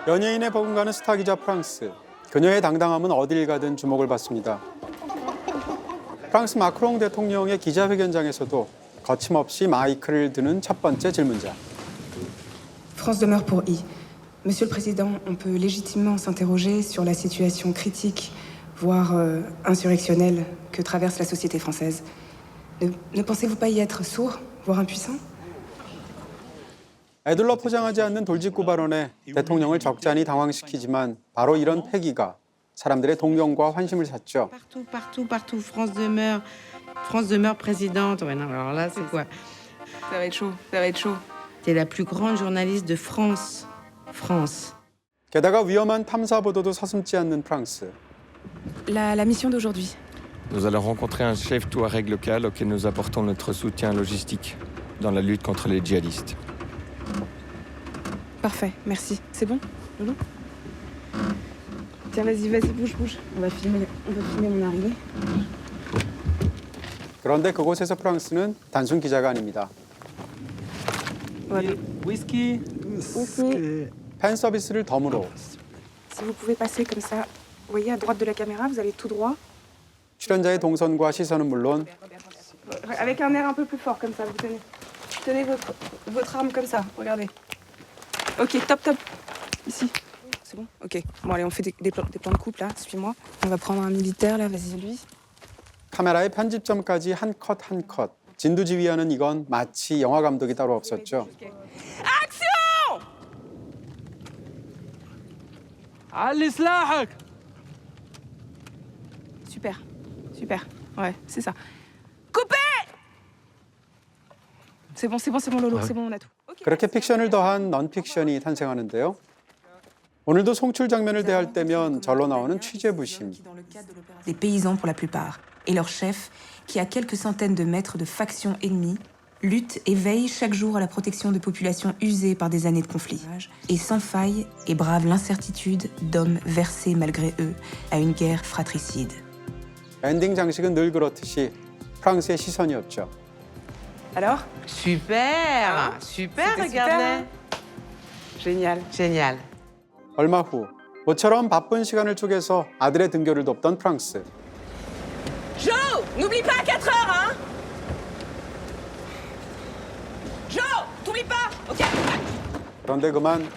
연예인의 버금가는 스타 기자 프랑스. 그녀의 당당함은 어딜 가든 주목을 받습니다. 프랑스 마크롱 대통령의 기자회견장에서도 거침없이 마이크를 드는 첫 번째 질문자. France demeure pour I. Monsieur le Président, on peut légitimement s'interroger sur la situation critique, voire insurrectionnelle, que traverse la société française. Ne pensez-vous pas y être sourd, voire impuissant? 애들러 포장하지 않는 돌직구 발언에 대통령을 적잖이 당황시키지만 바로 이런 패기가 사람들의 동경과 환심을 샀죠. Partout, France demeure présidente. Ouais, non, alors là, c'est quoi? Ça va être chaud, ça va être chaud. C'est la plus grande journaliste de France. 게다가 위험한 탐사 보도도 서슴지 않는 프랑스. La mission d'aujourd'hui. Nous allons rencontrer un chef touareg local auquel nous apportons notre soutien logistique dans la lutte contre les djihadistes. Parfait, merci. C'est bon, Loulou? Tiens, vas-y, bouge. On va filmer mon arrivée. 그런데 그곳에서 프랑스는 단순 기자가 아닙니다. 위스키. 팬 서비스를 덤으로 Si vous pouvez passer comme ça, vous voyez à droite de la caméra, vous allez tout droit. 출연자의 동선과 시선은 물론 Avec un air un peu plus fort, comme ça, vous tenez votre arme comme ça, regardez. Ok, top. Ici. C'est bon? Ok. Bon, allez, on fait des plans de coupe, là, suis-moi. On va prendre un militaire, là, vas-y, lui. 카메라의 편집점까지 한 컷 한 컷 진두지휘하는 이건 마치 영화 감독이 따로 없었죠. علي سلاحك. Super. Ouais, c'est ça. Coupez! C'est bon, Lolo, c'est bon, on a tout. Ok. 그렇게 픽션을 더한 넌픽션이 탄생하는데요. 오늘도 송출 장면을 대할 때면 절로 나오는 취재부심. Des paysans pour la plupart, et leur chef, qui à quelques centaines de mètres de factions ennemies, lutte et veille chaque jour à la protection de populations usées par des années de conflit, et sans faille et brave l'incertitude d'hommes versés malgré eux à une guerre fratricide. 엔딩 장식은 늘 그렇듯이 프랑스의 시선이었죠. Alors? Super, regarde-les. Génial. 얼마 후 모처럼 바쁜 시간을 쪼개서 아들의 등교를 돕던 프랑스. Joe, n'oublie pas à 4 heures, hein? Joe, t'oublies pas? Ok. 그런데 그만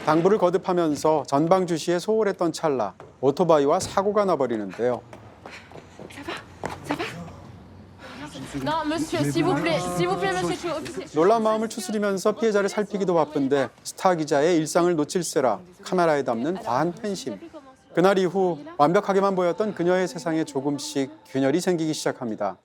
당부를 거듭하면서 전방 주시에 소홀했던 찰나 오토바이와 사고가 나버리는데요. Non, monsieur, s'il vous plaît, monsieur, je suis officier. 놀란 마음을 추스리면서 피해자를 살피기도 바쁜데 스타 기자의 일상을 놓칠세라 카메라에 담는 과한 팬심. 그날 이후 완벽하게만 보였던 그녀의 세상에 조금씩 균열이 생기기 시작합니다.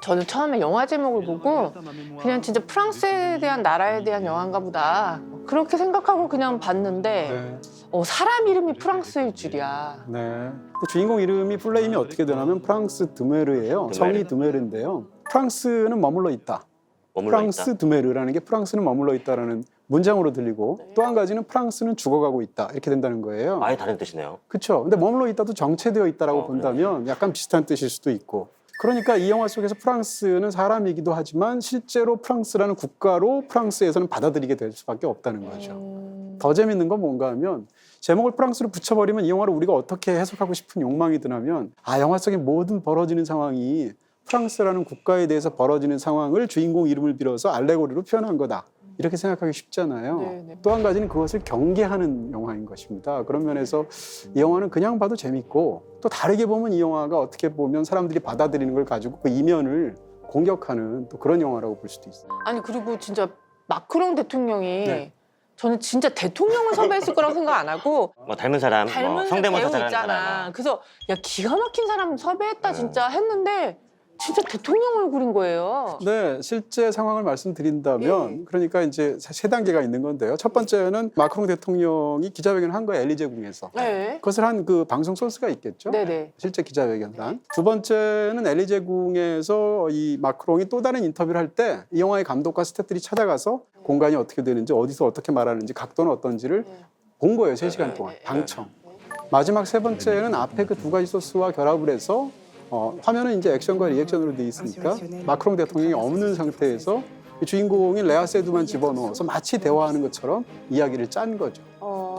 저는 처음에 영화 제목을 보고 그냥 진짜 프랑스에 대한 나라에 대한 영화인가 보다 그렇게 생각하고 그냥 봤는데 사람 이름이 프랑스일 줄이야. 네. 주인공 이름이 플레임이 어떻게 되냐면 프랑스 드메르예요. 성이 드메르인데요. 프랑스는 머물러 있다. 프랑스 드메르라는 게 프랑스는 머물러 있다라는 문장으로 들리고 또 한 가지는 프랑스는 죽어가고 있다 이렇게 된다는 거예요. 아예 다른 뜻이네요. 그렇죠. 근데 머물러 있다도 정체되어 있다라고 본다면 약간 비슷한 뜻일 수도 있고. 그러니까 이 영화 속에서 프랑스는 사람이기도 하지만 실제로 프랑스라는 국가로 프랑스에서는 받아들이게 될 수밖에 없다는 거죠. 더 재밌는 건 뭔가 하면 제목을 프랑스로 붙여버리면 이 영화를 우리가 어떻게 해석하고 싶은 욕망이 드냐면 영화 속에 모든 벌어지는 상황이 프랑스라는 국가에 대해서 벌어지는 상황을 주인공 이름을 빌어서 알레고리로 표현한 거다. 이렇게 생각하기 쉽잖아요. 또 한 가지는 그것을 경계하는 영화인 것입니다. 그런 면에서 이 영화는 그냥 봐도 재밌고 또 다르게 보면 이 영화가 어떻게 보면 사람들이 받아들이는 걸 가지고 그 이면을 공격하는 또 그런 영화라고 볼 수도 있어요. 아니 그리고 진짜 마크롱 대통령이 저는 진짜 대통령을 섭외했을 거라고 생각 안 하고 뭐 닮은 사람, 성대모사 배우 잘하는 있잖아. 사람. 그래서 야 기가 막힌 사람 섭외했다 진짜 했는데 진짜 대통령 얼굴인 거예요. 네, 실제 상황을 말씀드린다면 그러니까 이제 세 단계가 있는 건데요. 첫 번째는 마크롱 대통령이 기자회견을 한 거예요. 엘리제궁에서. 네. 그것을 한 그 방송 소스가 있겠죠. 네네. 실제 기자회견을 한. 두 번째는 엘리제궁에서 이 마크롱이 또 다른 인터뷰를 할 때 이 영화의 감독과 스태프들이 찾아가서 공간이 어떻게 되는지 어디서 어떻게 말하는지 각도는 어떤지를 본 거예요. 3시간 동안. 방청. 마지막 세 번째는 앞에 그 두 가지 소스와 결합을 해서 화면은 이제 액션과 리액션으로 돼 있으니까 마크롱 대통령이 없는 상태에서 이 주인공인 레아 세두만 집어넣어서 마치 대화하는 것처럼 이야기를 짠 거죠.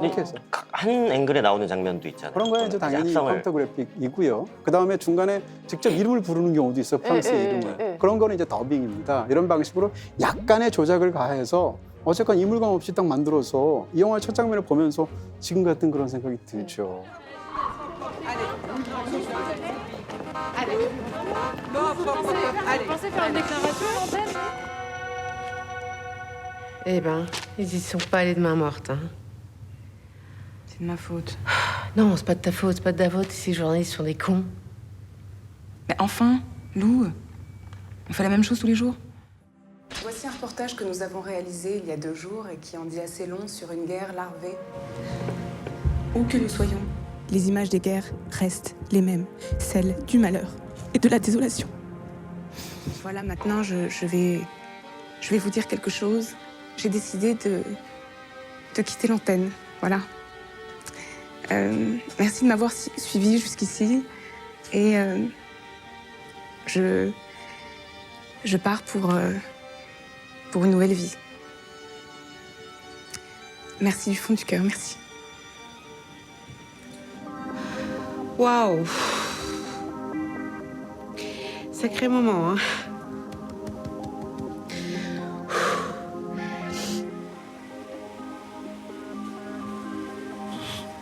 이렇게 해서. 한 앵글에 나오는 장면도 있잖아요. 그런 거야 이제 당연히 합성을. 컴퓨터 그래픽이고요. 그 다음에 중간에 직접 이름을 부르는 경우도 있어요. 프랑스의 이름을. 그런 거는 이제 더빙입니다. 이런 방식으로 약간의 조작을 가해서 어쨌건 이물감 없이 딱 만들어서 이 영화의 첫 장면을 보면서 지금 같은 그런 생각이 들죠. Pensez faire une déclaration à l'antenne? Eh ben, ils y sont pas allés de main morte. Hein. C'est de ma faute. Non, c'est pas de ta faute, c'est pas de ta faute. Ces journalistes sont des cons. Mais enfin, Lou, on fait la même chose tous les jours. Voici un reportage que nous avons réalisé il y a 2 jours et qui en dit assez long sur une guerre larvée. Où que nous soyons, les images des guerres restent les mêmes, celles du malheur et de la désolation. Voilà, maintenant je vais vous dire quelque chose. J'ai décidé de quitter l'antenne, voilà. Merci de m'avoir suivi jusqu'ici et je pars pour une nouvelle vie. Merci du fond du cœur, merci. Waouh! Sacré moment, hein.